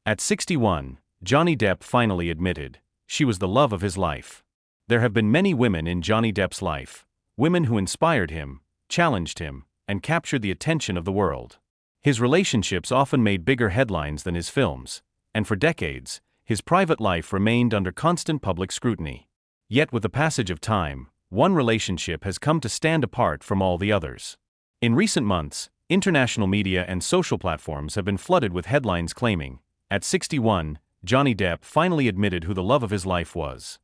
At 61, Johnny Depp finally admitted she was the love of his life. There have been many women in Johnny Depp's life, women who inspired him, challenged him, and captured the attention of the world. His relationships often made bigger headlines than his films, and for decades, his private life remained under constant public scrutiny. Yet with the passage of time, one relationship has come to stand apart from all the others. In recent months, international media and social platforms have been flooded with headlines claiming, at 61, Johnny Depp finally admitted who the love of his life was.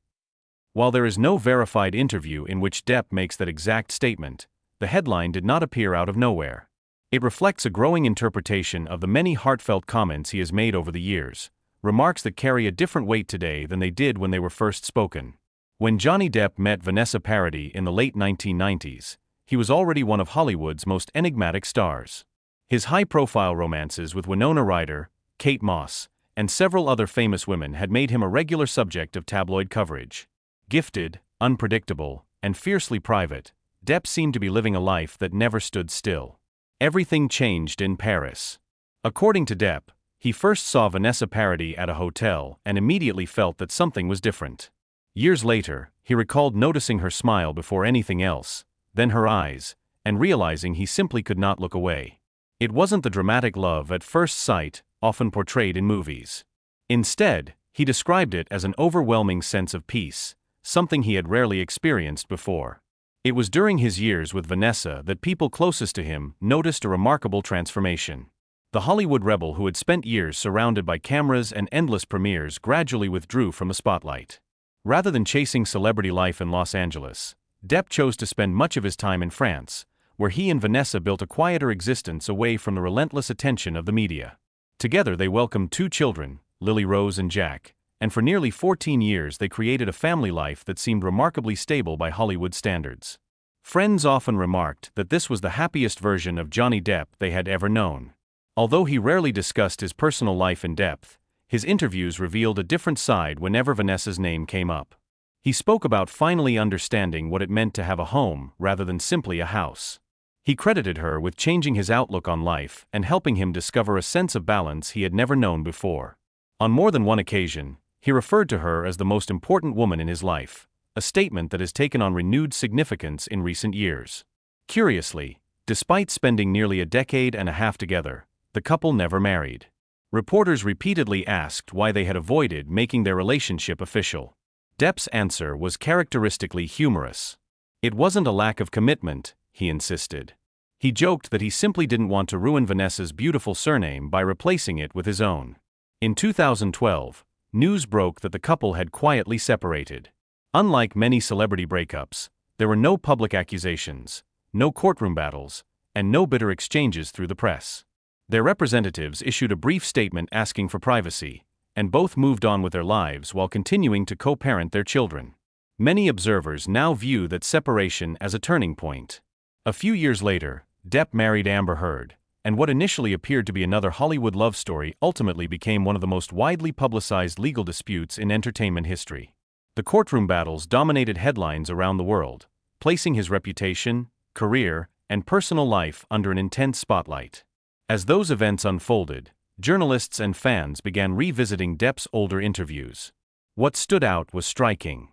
While there is no verified interview in which Depp makes that exact statement, the headline did not appear out of nowhere. It reflects a growing interpretation of the many heartfelt comments he has made over the years, remarks that carry a different weight today than they did when they were first spoken. When Johnny Depp met Vanessa Paradis in the late 1990s, he was already one of Hollywood's most enigmatic stars. His high-profile romances with Winona Ryder, Kate Moss, and several other famous women had made him a regular subject of tabloid coverage. Gifted, unpredictable, and fiercely private, Depp seemed to be living a life that never stood still. Everything changed in Paris. According to Depp, he first saw Vanessa Paradis at a hotel and immediately felt that something was different. Years later, he recalled noticing her smile before anything else, then her eyes, and realizing he simply could not look away. It wasn't the dramatic love at first sight, often portrayed in movies. Instead, he described it as an overwhelming sense of peace, something he had rarely experienced before. It was during his years with Vanessa that people closest to him noticed a remarkable transformation. The Hollywood rebel who had spent years surrounded by cameras and endless premieres gradually withdrew from the spotlight. Rather than chasing celebrity life in Los Angeles, Depp chose to spend much of his time in France, where he and Vanessa built a quieter existence away from the relentless attention of the media. Together they welcomed 2 children, Lily Rose and Jack, and for nearly 14 years they created a family life that seemed remarkably stable by Hollywood standards. Friends often remarked that this was the happiest version of Johnny Depp they had ever known. Although he rarely discussed his personal life in depth, his interviews revealed a different side whenever Vanessa's name came up. He spoke about finally understanding what it meant to have a home rather than simply a house. He credited her with changing his outlook on life and helping him discover a sense of balance he had never known before. On more than one occasion, he referred to her as the most important woman in his life, a statement that has taken on renewed significance in recent years. Curiously, despite spending nearly a decade and a half together, the couple never married. Reporters repeatedly asked why they had avoided making their relationship official. Depp's answer was characteristically humorous. It wasn't a lack of commitment, he insisted. He joked that he simply didn't want to ruin Vanessa's beautiful surname by replacing it with his own. In 2012, news broke that the couple had quietly separated. Unlike many celebrity breakups, there were no public accusations, no courtroom battles, and no bitter exchanges through the press. Their representatives issued a brief statement asking for privacy, and both moved on with their lives while continuing to co-parent their children. Many observers now view that separation as a turning point. A few years later, Depp married Amber Heard, and what initially appeared to be another Hollywood love story ultimately became one of the most widely publicized legal disputes in entertainment history. The courtroom battles dominated headlines around the world, placing his reputation, career, and personal life under an intense spotlight. As those events unfolded, journalists and fans began revisiting Depp's older interviews. What stood out was striking.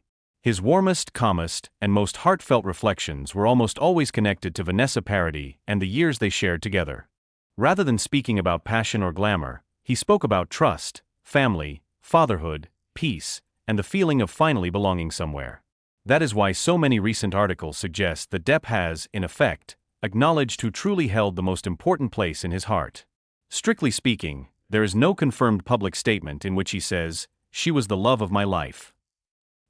His warmest, calmest, and most heartfelt reflections were almost always connected to Vanessa Paradis and the years they shared together. Rather than speaking about passion or glamour, he spoke about trust, family, fatherhood, peace, and the feeling of finally belonging somewhere. That is why so many recent articles suggest that Depp has, in effect, acknowledged who truly held the most important place in his heart. Strictly speaking, there is no confirmed public statement in which he says, "She was the love of my life."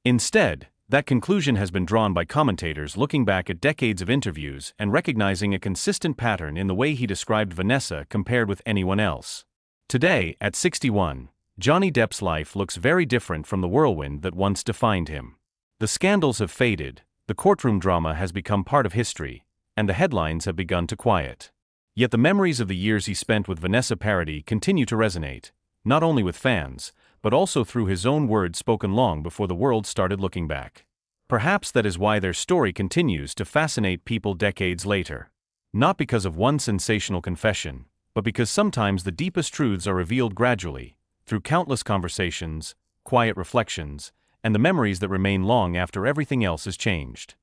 Instead, that conclusion has been drawn by commentators looking back at decades of interviews and recognizing a consistent pattern in the way he described Vanessa compared with anyone else. Today, at 61, Johnny Depp's life looks very different from the whirlwind that once defined him. The scandals have faded, the courtroom drama has become part of history, and the headlines have begun to quiet. Yet the memories of the years he spent with Vanessa Paradis continue to resonate, not only with fans, but also through his own words spoken long before the world started looking back. Perhaps that is why their story continues to fascinate people decades later. Not because of one sensational confession, but because sometimes the deepest truths are revealed gradually, through through countless conversations, quiet reflections, and the memories that remain long after everything else is changed.